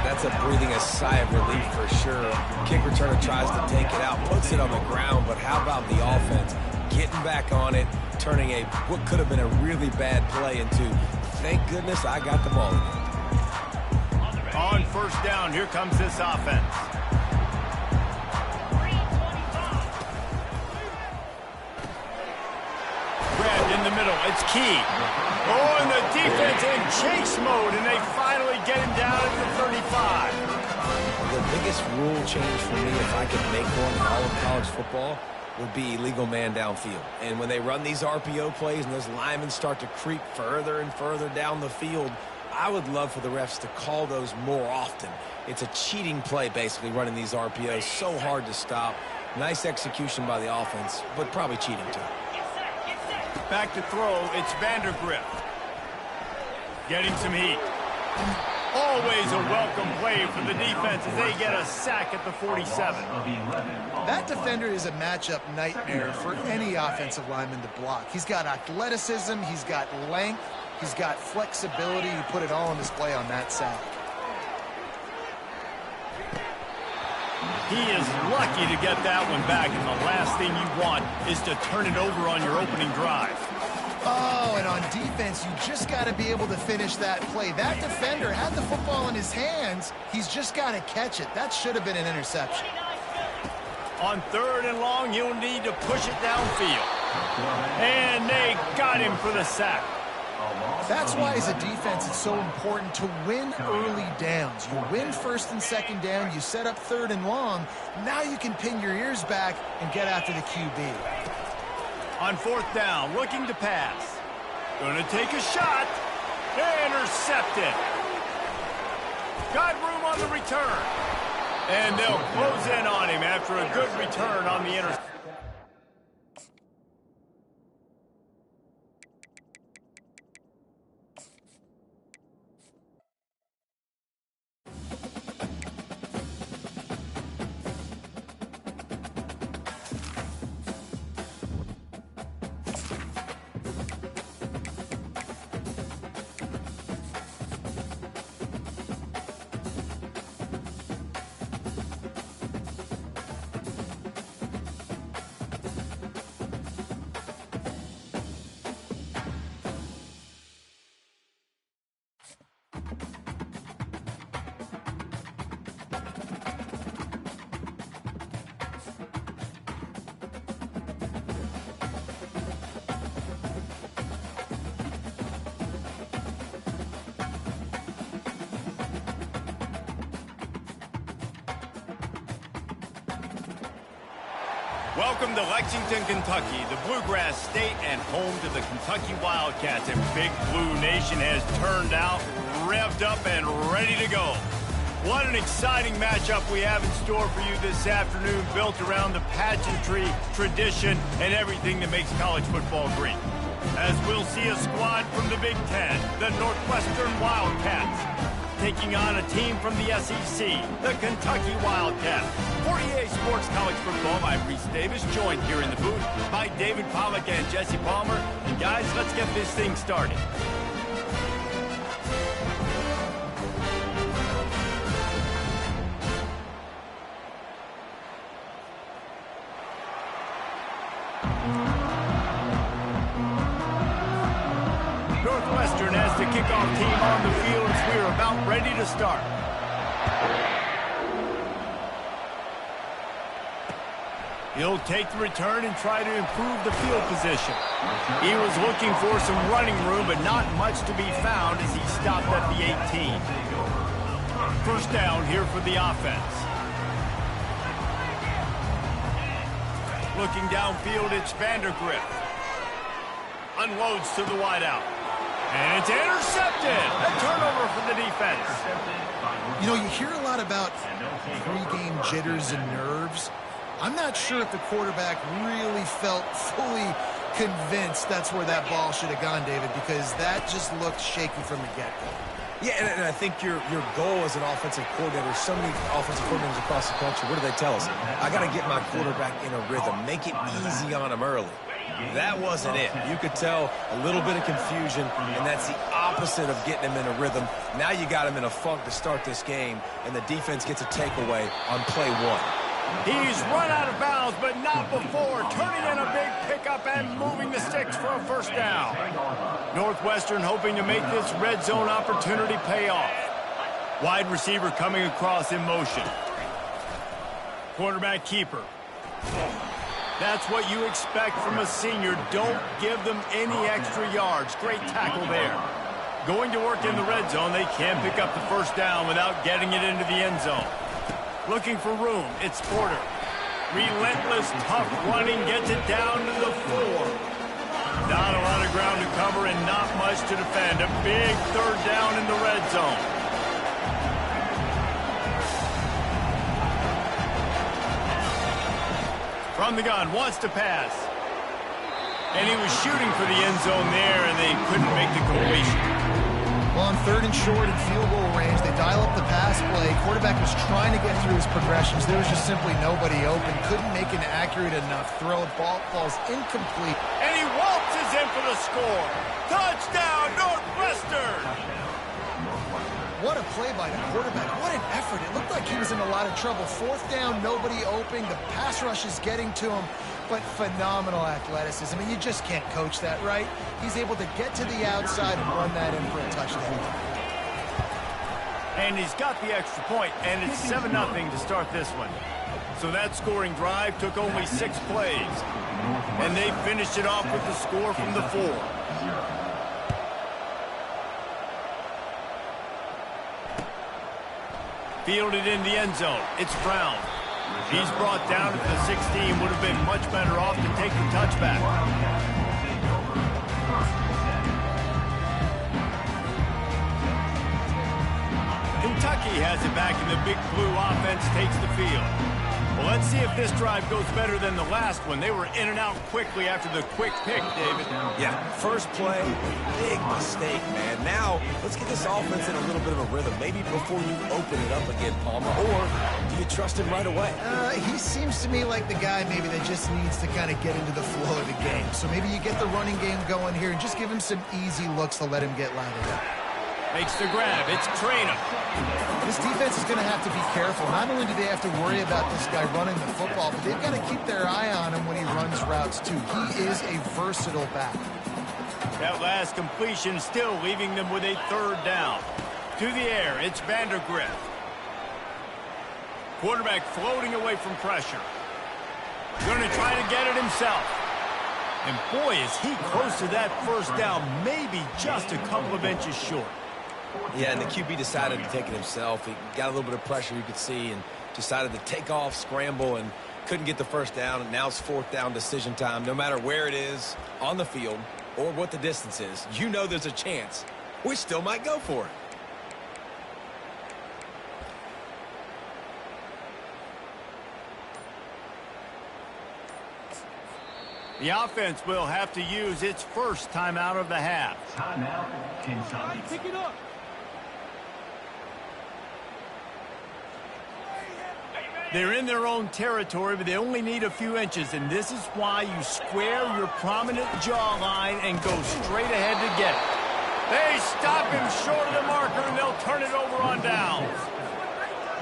That's a breathing a sigh of relief for sure. Kick returner tries to take it out, puts it on the ground, but how about the offense getting back on it, turning what could have been a really bad play into thank goodness I got the ball again. On first down, here comes this offense. Grabbed in the middle. It's Key. Oh, and the defense in chase mode, and they finally get him down at the 35. The biggest rule change for me, if I could make one in all of college football, would be illegal man downfield. And when they run these RPO plays and those linemen start to creep further and further down the field, I would love for the refs to call those more often. It's a cheating play, basically, running these RPOs. So hard to stop. Nice execution by the offense, but probably cheating too. Back to throw, it's Vandergrift. Getting some heat. Always a welcome play for the defense as they get a sack at the 47. That defender is a matchup nightmare for any offensive lineman to block. He's got athleticism, he's got length, he's got flexibility. You put it all on display on that sack. He is lucky to get that one back, and the last thing you want is to turn it over on your opening drive. Oh, and on defense, you just got to be able to finish that play. That defender had the football in his hands. He's just got to catch it. That should have been an interception. On third and long, you'll need to push it downfield. And they got him for the sack. That's why, as a defense, it's so important to win early downs. You win first and second down, you set up third and long. Now you can pin your ears back and get after the QB. On fourth down, looking to pass. Going to take a shot. Intercepted. Got room on the return. And they'll close in on him after a good return on the interception. Welcome to Lexington, Kentucky, the Bluegrass State and home to the Kentucky Wildcats. And Big Blue Nation has turned out, revved up, and ready to go. What an exciting matchup we have in store for you this afternoon, built around the pageantry, tradition, and everything that makes college football great. As we'll see a squad from the Big Ten, the Northwestern Wildcats, taking on a team from the SEC, the Kentucky Wildcats. For EA Sports College Football, I'm Reese Davis, joined here in the booth by David Pollack and Jesse Palmer. And guys, let's get this thing started. Northwestern has the kickoff team on the field as we are about ready to start. He'll take the return and try to improve the field position. He was looking for some running room, but not much to be found as he stopped at the 18. First down here for the offense. Looking downfield, it's Vandergrift. Unloads to the wideout. And it's intercepted. A turnover for the defense. You know, you hear a lot about pre-game jitters and nerves. I'm not sure if the quarterback really felt fully convinced that's where that ball should have gone, David, because that just looked shaky from the get-go. Yeah, and I think your goal as an offensive coordinator, so many offensive coordinators across the country, what do they tell us? I got to get my quarterback in a rhythm, make it easy on him early. That wasn't it. You could tell a little bit of confusion, and that's the opposite of getting him in a rhythm. Now you got him in a funk to start this game, and the defense gets a takeaway on play one. He's run out of bounds touchdowns, but not before. Turning in a big pickup and moving the sticks for a first down. Northwestern hoping to make this red zone opportunity pay off. Wide receiver coming across in motion. Quarterback keeper. That's what you expect from a senior. Don't give them any extra yards. Great tackle there. Going to work in the red zone. They can't pick up the first down without getting it into the end zone. Looking for room. It's Porter. Relentless, tough running. Gets it down to the 4. Not a lot of ground to cover and not much to defend. A big third down in the red zone. From the gun, wants to pass. And he was shooting for the end zone there, and they couldn't make the completion. Well, on 3rd and short and field goal range, they dial up the pass play. Quarterback was trying to get through his progressions. There was just simply nobody open. Couldn't make an accurate enough throw. Ball falls incomplete. And he waltzes in for the score. Touchdown, Northwestern! What a play by the quarterback. What an effort. It looked like he was in a lot of trouble. 4th down, nobody open. The pass rush is getting to him, but phenomenal athleticism. I mean, you just can't coach that, right? He's able to get to the outside and run that in for a touchdown. And he's got the extra point, and it's 7-0 to start this one. So that scoring drive took only 6 plays. And they finished it off with the score from the 4. Fielded in the end zone. It's Brown. He's brought down at the 16. Would have been much better off to take the touchback. Kentucky has it back, and the Big Blue offense takes the field. Well, let's see if this drive goes better than the last one. They were in and out quickly after the quick pick, David. Yeah, first play, big mistake, man. Now, let's get this offense in a little bit of a rhythm. Maybe before you open it up again, Palmer, or do you trust him right away? He seems to me like the guy maybe that just needs to kind of get into the flow of the game. So maybe you get the running game going here and just give him some easy looks to let him get lathered up. Makes the grab. It's Traynor. This defense is going to have to be careful. Not only do they have to worry about this guy running the football, but they've got to keep their eye on him when he runs routes, too. He is a versatile back. That last completion still leaving them with a 3rd down. To the air, it's Vandergrift. Quarterback floating away from pressure. Going to try to get it himself. And boy, is he close to that first down, maybe just a couple of inches short. Yeah, and the QB decided to take it himself. He got a little bit of pressure, you could see, and decided to take off, scramble, and couldn't get the first down. And now it's 4th down decision time. No matter where it is on the field or what the distance is, you know there's a chance we still might go for it. The offense will have to use its first timeout of the half. Timeout, Kentucky. Pick it up. They're in their own territory, but they only need a few inches, and this is why you square your prominent jawline and go straight ahead to get it. They stop him short of the marker, and they'll turn it over on downs.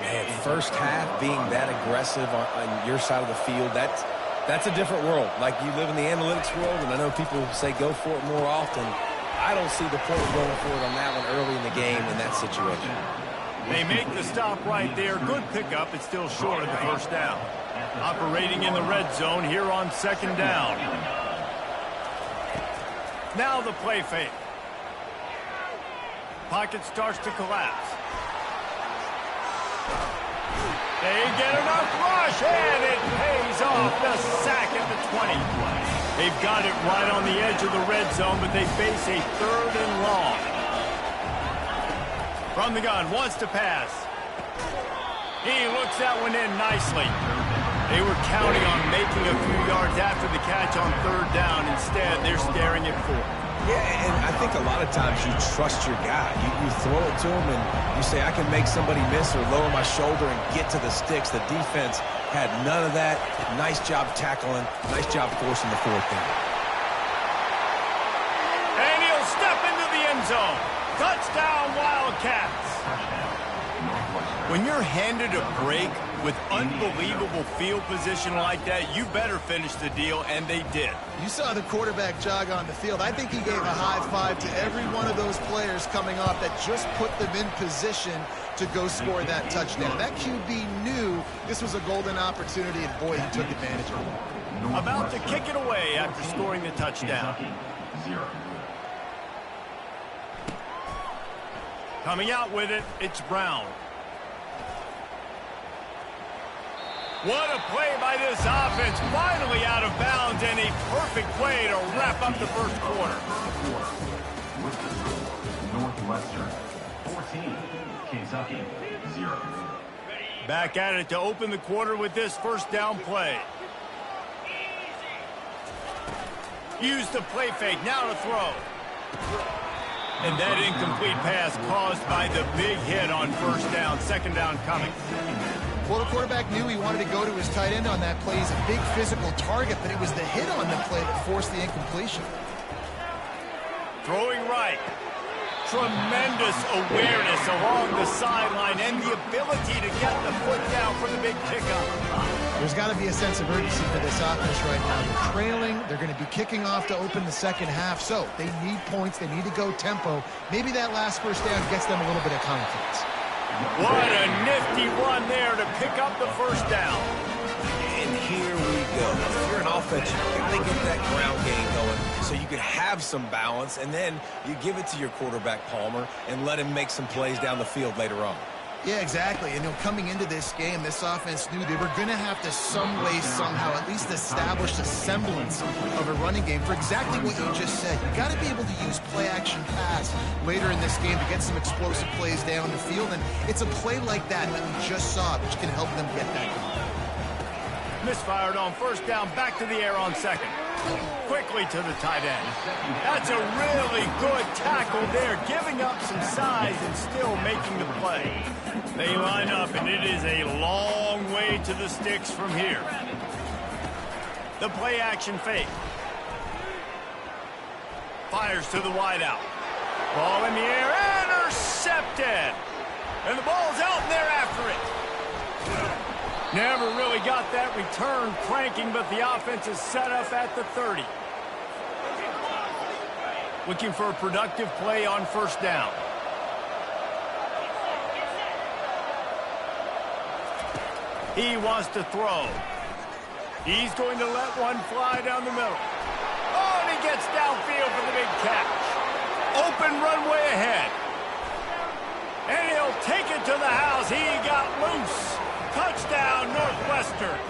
Man, first half being that aggressive on your side of the field, that's a different world. Like, you live in the analytics world, and I know people say go for it more often. I don't see the point of going for it on that one early in the game in that situation. They make the stop right there. Good pickup. It's still short of the first down. Operating in the red zone here on 2nd down. Now the play fake. Pocket starts to collapse. They get enough rush, and it pays off. The sack at the 20. They've got it right on the edge of the red zone, but they face a 3rd and long. From the gun, wants to pass. He looks that one in nicely. They were counting on making a few yards after the catch on 3rd down. Instead, they're staring at 4. Yeah, and I think a lot of times you trust your guy. You throw it to him, and you say, I can make somebody miss or lower my shoulder and get to the sticks. The defense had none of that. Nice job tackling. Nice job forcing the 4th down. And he'll step into the end zone. Touchdown, Wildcats. When you're handed a break with unbelievable field position like that, you better finish the deal, and they did. You saw the quarterback jog on the field. I think he gave a high five to every one of those players coming off that just put them in position to go score that touchdown. That QB knew this was a golden opportunity, and boy, he took advantage of it. About to kick it away after scoring the touchdown. Coming out with it, it's Brown. What a play by this offense. Finally out of bounds, and a perfect play to wrap up the first quarter. Northwestern 14, Kentucky 0. Back at it to open the quarter with this first down play. Use the play fake, now to throw. And that incomplete pass caused by the big hit on first down. Second down coming. Well, the quarterback knew he wanted to go to his tight end on that play. He's a big physical target, but it was the hit on the play that forced the incompletion. Throwing right. Tremendous awareness along the sideline and the ability to get the foot down for the big pickup. There's got to be a sense of urgency for this offense right now. They're trailing. They're going to be kicking off to open the second half, so they need points. They need to go tempo. Maybe that last first down gets them a little bit of confidence. What a nifty run there to pick up the first down. And here we go. If you're an offense, you got to get that ground game going so you can have some balance, and then you give it to your quarterback, Palmer, and let him make some plays down the field later on. Yeah, exactly. And coming into this game, this offense knew they were going to have to some way, somehow, at least establish a semblance of a running game for exactly what you just said. You got to be able to use play-action pass later in this game to get some explosive plays down the field. And it's a play like that we just saw, which can help them get that going. Misfired on first down, back to the air on second. Quickly to the tight end. That's a really good tackle there, giving up some size and still making the play. They line up, and it is a long way to the sticks from here. The play action fake. Fires to the wideout. Ball in the air, intercepted. And the ball's out there after it. Never really got that return cranking, but the offense is set up at the 30. Looking for a productive play on first down. He wants to throw. He's going to let one fly down the middle. Oh, and he gets downfield for the big catch. Open runway ahead. And he'll take it to the house. He got loose. Touchdown, Northwestern.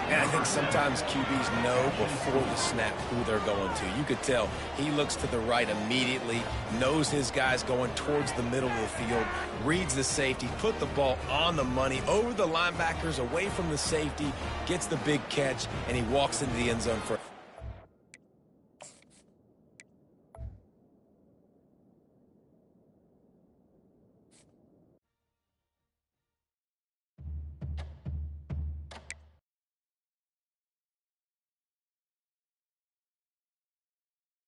And I think sometimes QBs know before the snap who they're going to. You could tell he looks to the right immediately, knows his guy's going towards the middle of the field, reads the safety, put the ball on the money, over the linebackers, away from the safety, gets the big catch, and he walks into the end zone for